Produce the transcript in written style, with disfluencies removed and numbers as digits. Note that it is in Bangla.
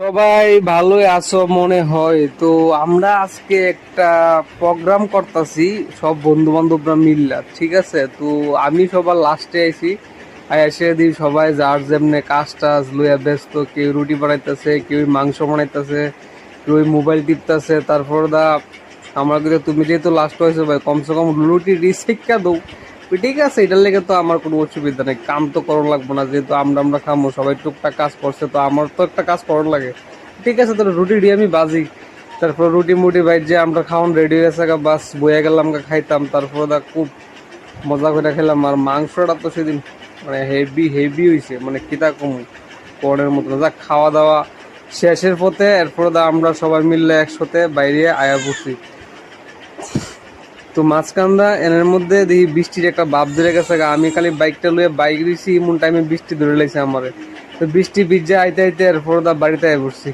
সবাই ভালোই আছো মনে হয়। তো আমরা আজকে একটা প্রোগ্রাম করতেছি সব বন্ধু বান্ধবরা মিললা, ঠিক আছে? তো আমি সবার লাস্টে আইছি। এসে দিই সবাই যার যেমনে কাজ টাজ লইয়া ব্যস্ত, কেউ রুটি বানাইতেছে, কেউ মাংস বানাইতেছে, কেউ মোবাইল টিপতেছে। তারপর আমার কিন্তু তুমি যেহেতু লাস্ট হয়েছো ভাই, কমসে কম রুটি রিসিক্ষা দৌ। ঠিক আছে, এটার লেগে তো আমার কোনো অসুবিধা নেই, কাম তো করার লাগবো না, যেহেতু আমরা খামো, সবাই টুকটাক কাজ করছে, তো আমার তো একটা কাজ করার লাগে। ঠিক আছে, তাহলে রুটি দিয়ে আমি বাজি। তারপর রুটি মুটি বাইর যে আমরা খাওয়ান রেডি হয়ে গেছে, বাস বয়ে গেলাম খাইতাম। তারপর খুব মজা করে খেলাম। আর মাংসটা তো সেদিন মানে হেভি হেভি হয়েছে, মানে কিতা কম পরের মতো যা খাওয়া দাওয়া শেষের পথে। এরপর আমরা সবাই মিললে একসাথে বাইরে আয়া পড়ছি। তো মাঝখানটা এর মধ্যে দেখি বৃষ্টির একটা ভাব ধরে গেছে। আমি খালি বাইকটা লইয়ে বাইক দিয়েছি, এমন টাইমে বৃষ্টি ধরে লাগছে আমারে। তো বৃষ্টি ভিজে আইতে আইতে এরপর বাড়িতে আয় পড়ছি।